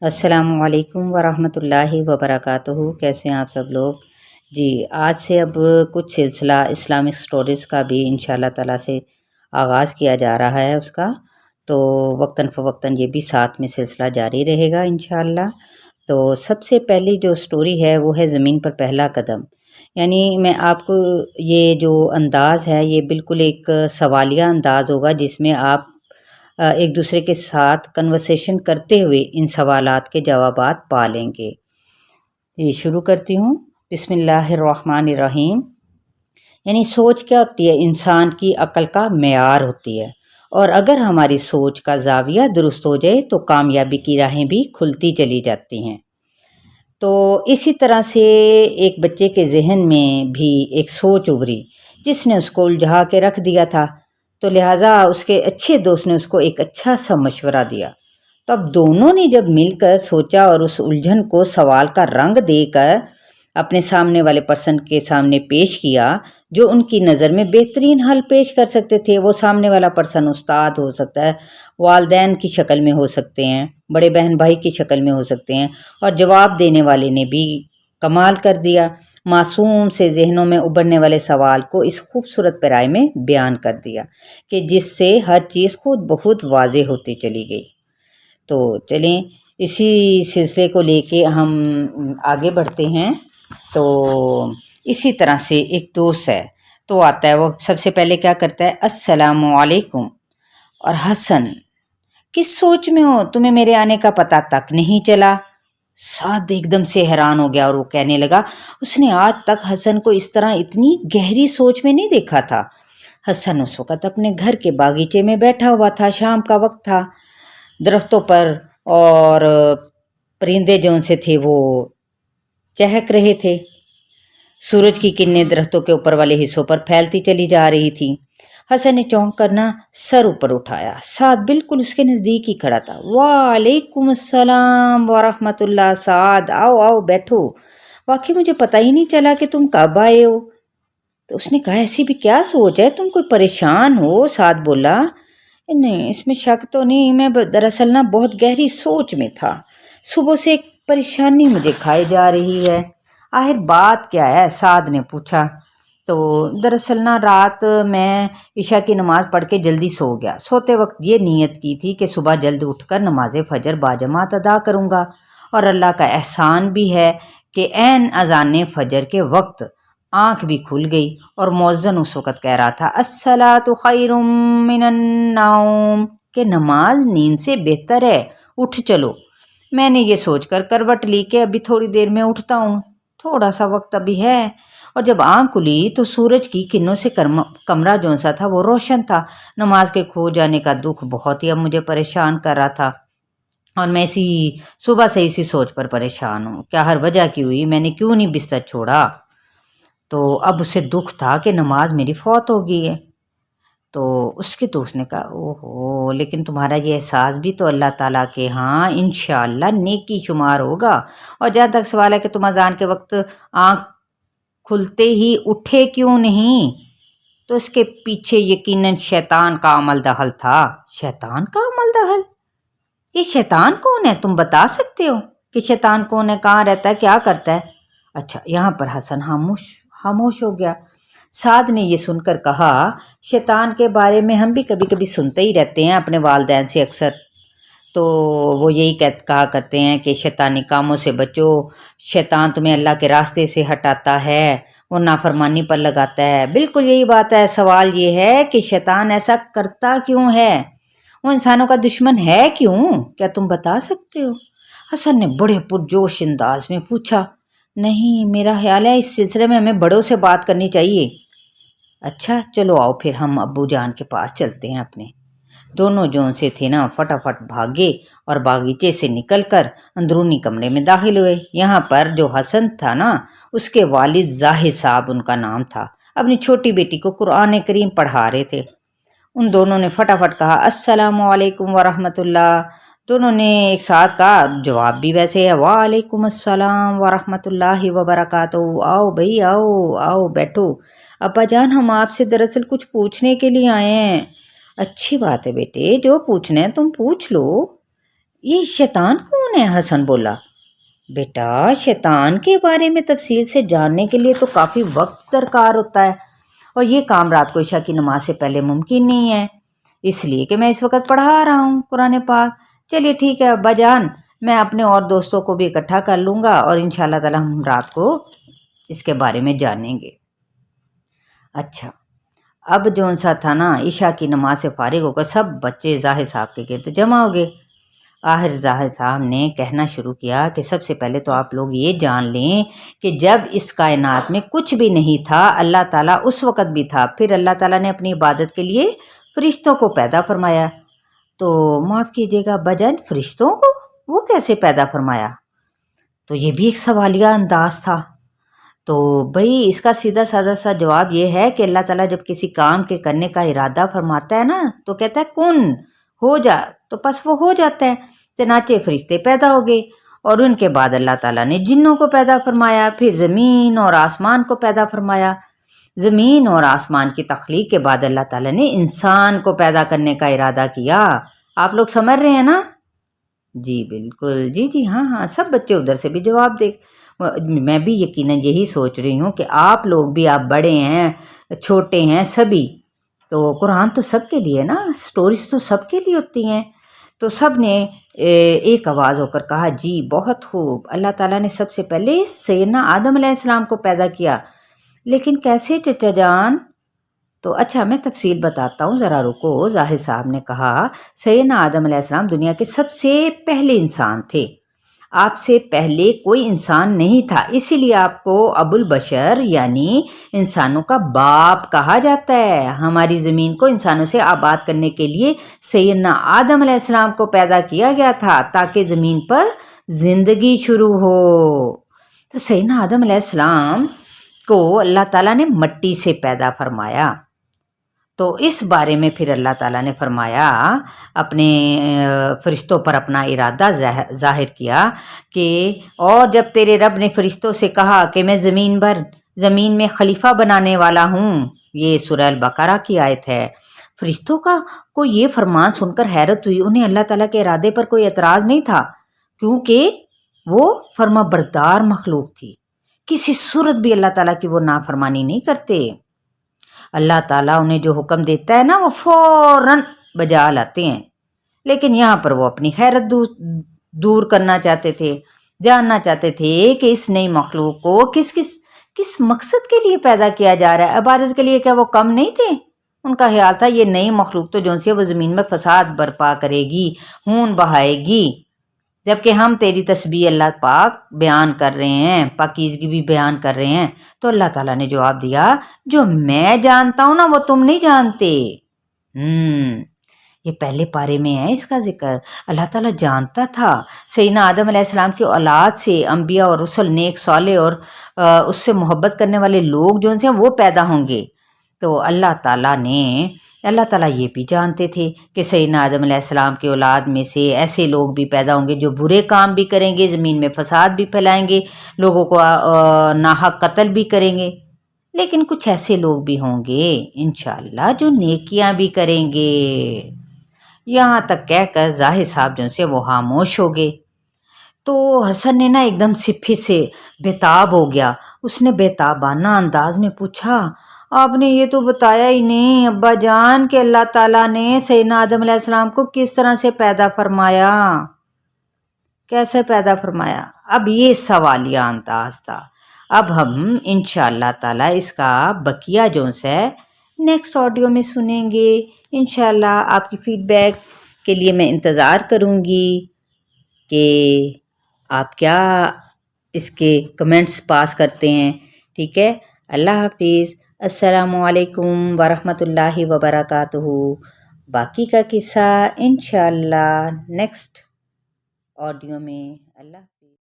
السلام علیکم ورحمۃ اللہ وبرکاتہ۔ کیسے ہیں آپ سب لوگ؟ جی، آج سے اب کچھ سلسلہ اسلامک سٹوریز کا بھی انشاءاللہ تعالیٰ سے آغاز کیا جا رہا ہے اس کا، تو وقتاً فوقتاً یہ بھی ساتھ میں سلسلہ جاری رہے گا انشاءاللہ۔ تو سب سے پہلی جو سٹوری ہے وہ ہے زمین پر پہلا قدم، یعنی میں آپ کو یہ جو انداز ہے یہ بالکل ایک سوالیہ انداز ہوگا جس میں آپ ایک دوسرے کے ساتھ کنورسیشن کرتے ہوئے ان سوالات کے جوابات پا لیں گے۔ یہ شروع کرتی ہوں۔ بسم اللہ الرحمن الرحیم۔ یعنی سوچ کیا ہوتی ہے؟ انسان کی عقل کا معیار ہوتی ہے، اور اگر ہماری سوچ کا زاویہ درست ہو جائے تو کامیابی کی راہیں بھی کھلتی چلی جاتی ہیں۔ تو اسی طرح سے ایک بچے کے ذہن میں بھی ایک سوچ ابھری جس نے اس کو الجھا کے رکھ دیا تھا، تو لہٰذا اس کے اچھے دوست نے اس کو ایک اچھا سا مشورہ دیا۔ تو اب دونوں نے جب مل کر سوچا اور اس الجھن کو سوال کا رنگ دے کر اپنے سامنے والے پرسن کے سامنے پیش کیا جو ان کی نظر میں بہترین حل پیش کر سکتے تھے۔ وہ سامنے والا پرسن استاد ہو سکتا ہے، والدین کی شکل میں ہو سکتے ہیں، بڑے بہن بھائی کی شکل میں ہو سکتے ہیں، اور جواب دینے والے نے بھی کمال کر دیا، معصوم سے ذہنوں میں ابھرنے والے سوال کو اس خوبصورت پیرائے میں بیان کر دیا کہ جس سے ہر چیز خود بخود واضح ہوتی چلی گئی۔ تو چلیں اسی سلسلے کو لے کے ہم آگے بڑھتے ہیں۔ تو اسی طرح سے ایک دوست ہے، تو آتا ہے، وہ سب سے پہلے کیا کرتا ہے؟ السلام علیکم، اور حسن کس سوچ میں ہو؟ تمہیں میرے آنے کا پتہ تک نہیں چلا؟ سعد ایک دم سے حیران ہو گیا اور وہ کہنے لگا اس نے آج تک حسن کو اس طرح اتنی گہری سوچ میں نہیں دیکھا تھا۔ حسن اس وقت اپنے گھر کے باغیچے میں بیٹھا ہوا تھا، شام کا وقت تھا، درختوں پر اور پرندے جو ان سے تھے وہ چہک رہے تھے، سورج کی کرنیں درختوں کے اوپر والے حصوں پر پھیلتی چلی جا رہی تھیں۔ حسن نے چونک کرنا سر اوپر اٹھایا، سعد بالکل اس کے نزدیک ہی کھڑا تھا۔ وعلیکم السلام ورحمۃ اللہ۔ سعد، آؤ آؤ بیٹھو، واقعی مجھے پتہ ہی نہیں چلا کہ تم کب آئے ہو۔ تو اس نے کہا ایسی بھی کیا سوچ ہے، تم کوئی پریشان ہو؟ سعد بولا نہیں، اس میں شک تو نہیں، میں دراصل نا بہت گہری سوچ میں تھا، صبح سے ایک پریشانی مجھے کھائے جا رہی ہے۔ آخر بات کیا ہے؟ سعد نے پوچھا۔ تو دراصل نا رات میں عشاء کی نماز پڑھ کے جلدی سو گیا، سوتے وقت یہ نیت کی تھی کہ صبح جلد اٹھ کر نماز فجر باجماعت ادا کروں گا، اور اللہ کا احسان بھی ہے کہ عین اذان فجر کے وقت آنکھ بھی کھل گئی اور مؤذن اس وقت کہہ رہا تھا الصلاۃ خیر من النوم، کہ نماز نیند سے بہتر ہے، اٹھ چلو۔ میں نے یہ سوچ کر کروٹ لی کہ ابھی تھوڑی دیر میں اٹھتا ہوں، تھوڑا سا وقت ابھی ہے۔ اور جب آنکھ کھلی تو سورج کی کرنوں سے کمرہ جون سا تھا وہ روشن تھا۔ نماز کے کھو جانے کا دکھ بہت ہی اب مجھے پریشان کر رہا تھا، اور میں صبح سے اسی سوچ پر پریشان ہوں، کیا ہر وجہ کی ہوئی، میں نے کیوں نہیں بستر چھوڑا؟ تو اب اسے دکھ تھا کہ نماز میری فوت ہو گئی ہے۔ تو اس کے دوست نے کہا اوہو، لیکن تمہارا یہ احساس بھی تو اللہ تعالیٰ کے ہاں انشاءاللہ نیکی شمار ہوگا، اور جہاں تک سوال ہے کہ تم اذان کے وقت آنکھ کھلتے ہی اٹھے کیوں نہیں، تو اس کے پیچھے یقیناً شیطان کا عمل دخل تھا۔ شیطان کا عمل دخل؟ یہ شیطان کون ہے؟ تم بتا سکتے ہو کہ شیطان کون ہے، کہاں رہتا ہے، کیا کرتا ہے؟ اچھا، یہاں پر حسن خاموش ہو گیا۔ سعد نے یہ سن کر کہا شیطان کے بارے میں ہم بھی کبھی کبھی سنتے ہی رہتے ہیں اپنے والدین سے اکثر، تو وہ یہی کہا کرتے ہیں کہ شیطانی کاموں سے بچو، شیطان تمہیں اللہ کے راستے سے ہٹاتا ہے، وہ نافرمانی پر لگاتا ہے۔ بالکل یہی بات ہے، سوال یہ ہے کہ شیطان ایسا کرتا کیوں ہے، وہ انسانوں کا دشمن ہے کیوں، کیا تم بتا سکتے ہو؟ حسن نے بڑے پرجوش انداز میں پوچھا۔ نہیں، میرا خیال ہے اس سلسلے میں ہمیں بڑوں سے بات کرنی چاہیے۔ اچھا چلو آؤ پھر ہم ابو جان کے پاس چلتے ہیں اپنے۔ دونوں جون سے تھے نا فٹافٹ بھاگے اور باغیچے سے نکل کر اندرونی کمرے میں داخل ہوئے۔ یہاں پر جو حسن تھا نا، اس کے والد زاہد صاحب ان کا نام تھا، اپنی چھوٹی بیٹی کو قرآن کریم پڑھا رہے تھے۔ ان دونوں نے فٹافٹ کہا السلام علیکم ورحمۃ اللہ۔ دونوں نے ایک ساتھ کہا، جواب بھی ویسے ہے، وعلیکم السلام ورحمۃ اللہ وبرکاتہ۔ آؤ بھائی، آؤ آؤ بیٹھو، ابا جان ہم آپ سے دراصل کچھ پوچھنے کے لیے آئے ہیں۔ اچھی بات ہے بیٹے، جو پوچھنا ہے تم پوچھ لو۔ یہ شیطان کون ہے؟ حسن بولا۔ بیٹا شیطان کے بارے میں تفصیل سے جاننے کے لیے تو کافی وقت درکار ہوتا ہے، اور یہ کام رات کو عشاء کی نماز سے پہلے ممکن نہیں ہے، اس لیے کہ میں اس وقت پڑھا رہا ہوں قرآن پاک۔ چلیے ٹھیک ہے ابا جان، میں اپنے اور دوستوں کو بھی اکٹھا کر لوں گا اور انشاءاللہ تعالی ہم رات کو اس کے بارے میں جانیں گے۔ اچھا، اب جو سا تھا نا، عشاء کی نماز سے فارغ ہو کر سب بچے ظاہر صاحب کے گرد جمع ہو گئے۔ آخر ظاہر صاحب نے کہنا شروع کیا کہ سب سے پہلے تو آپ لوگ یہ جان لیں کہ جب اس کائنات میں کچھ بھی نہیں تھا، اللہ تعالیٰ اس وقت بھی تھا، پھر اللہ تعالیٰ نے اپنی عبادت کے لیے فرشتوں کو پیدا فرمایا۔ تو معاف کیجیے گا ابا جان، فرشتوں کو وہ کیسے پیدا فرمایا؟ تو یہ بھی ایک سوالیہ انداز تھا۔ تو بھئی اس کا سیدھا سادہ سا جواب یہ ہے کہ اللہ تعالیٰ جب کسی کام کے کرنے کا ارادہ فرماتا ہے نا، تو کہتا ہے کن ہو جا، تو پس وہ ہو جاتا ہے۔ چنانچہ فرشتے پیدا ہو گئے، اور ان کے بعد اللہ تعالیٰ نے جنوں کو پیدا فرمایا، پھر زمین اور آسمان کو پیدا فرمایا۔ زمین اور آسمان کی تخلیق کے بعد اللہ تعالیٰ نے انسان کو پیدا کرنے کا ارادہ کیا۔ آپ لوگ سمجھ رہے ہیں نا؟ جی بالکل، جی ہاں، سب بچے ادھر سے بھی جواب دے۔ میں بھی یقیناً یہی سوچ رہی ہوں کہ آپ لوگ بھی، آپ بڑے ہیں چھوٹے ہیں سبھی، تو قرآن تو سب کے لیے نا، سٹوریز تو سب کے لیے ہوتی ہیں۔ تو سب نے ایک آواز ہو کر کہا جی بہت خوب، اللہ تعالیٰ نے سب سے پہلے سیدنا آدم علیہ السلام کو پیدا کیا۔ لیکن کیسے چچا جان؟ تو اچھا میں تفصیل بتاتا ہوں، ذرا رکو۔ ظاہر صاحب نے کہا سیدنا آدم علیہ السلام دنیا کے سب سے پہلے انسان تھے، آپ سے پہلے کوئی انسان نہیں تھا، اسی لیے آپ کو ابو البشر یعنی انسانوں کا باپ کہا جاتا ہے۔ ہماری زمین کو انسانوں سے آباد کرنے کے لیے سیدنا آدم علیہ السلام کو پیدا کیا گیا تھا تاکہ زمین پر زندگی شروع ہو۔ تو سیدنا آدم علیہ السلام کو اللہ تعالیٰ نے مٹی سے پیدا فرمایا۔ تو اس بارے میں پھر اللہ تعالیٰ نے فرمایا، اپنے فرشتوں پر اپنا ارادہ ظاہر کیا کہ اور جب تیرے رب نے فرشتوں سے کہا کہ میں زمین میں خلیفہ بنانے والا ہوں، یہ سورہ البقرہ کی آیت ہے۔ فرشتوں کو یہ فرمان سن کر حیرت ہوئی، انہیں اللہ تعالیٰ کے ارادے پر کوئی اعتراض نہیں تھا، کیونکہ وہ فرما بردار مخلوق تھی، کسی صورت بھی اللہ تعالیٰ کی وہ نافرمانی نہیں کرتے۔ اللہ تعالیٰ انہیں جو حکم دیتا ہے نا، وہ فوراً بجا لاتے ہیں۔ لیکن یہاں پر وہ اپنی حیرت دور کرنا چاہتے تھے، جاننا چاہتے تھے کہ اس نئی مخلوق کو کس مقصد کے لیے پیدا کیا جا رہا ہے، عبادت کے لیے۔ کیا وہ کم نہیں تھے؟ ان کا خیال تھا یہ نئی مخلوق تو جون سی وہ زمین میں فساد برپا کرے گی، خون بہائے گی، جبکہ ہم تیری تسبیح اللہ پاک بیان کر رہے ہیں، پاکیزگی بھی بیان کر رہے ہیں۔ تو اللہ تعالیٰ نے جواب دیا، جو میں جانتا ہوں نا وہ تم نہیں جانتے۔ یہ پہلے پارے میں ہے اس کا ذکر۔ اللہ تعالیٰ جانتا تھا سیدنا آدم علیہ السلام کی اولاد سے انبیاء اور رسل، نیک صالح اور اس سے محبت کرنے والے لوگ جو سے وہ پیدا ہوں گے۔ تو اللہ تعالیٰ یہ بھی جانتے تھے کہ سیدنا آدم علیہ السلام کی اولاد میں سے ایسے لوگ بھی پیدا ہوں گے جو برے کام بھی کریں گے، زمین میں فساد بھی پھیلائیں گے، لوگوں کو ناحق قتل بھی کریں گے، لیکن کچھ ایسے لوگ بھی ہوں گے انشاءاللہ جو نیکیاں بھی کریں گے۔ یہاں تک کہہ کر ظاہر صاحب جو سے وہ خاموش ہو گئے۔ تو حسن نے نا ایک دم سے پھر سے بےتاب ہو گیا، اس نے بےتابانہ انداز میں پوچھا، آپ نے یہ تو بتایا ہی نہیں ابا جان کہ اللہ تعالیٰ نے سیدنا آدم علیہ السلام کو کس طرح سے پیدا فرمایا، کیسے پیدا فرمایا؟ اب یہ سوالیہ انداز تھا۔ اب ہم انشاءاللہ تعالیٰ اس کا بقیہ جو ہے نیکسٹ آڈیو میں سنیں گے۔ انشاءاللہ آپ کی فیڈ بیک کے لیے میں انتظار کروں گی کہ آپ کیا اس کے کمنٹس پاس کرتے ہیں۔ ٹھیک ہے، اللہ حافظ، السلام علیکم ورحمۃ اللہ وبرکاتہ۔ باقی کا قصہ انشاءاللہ نیکسٹ آڈیو میں۔ اللہ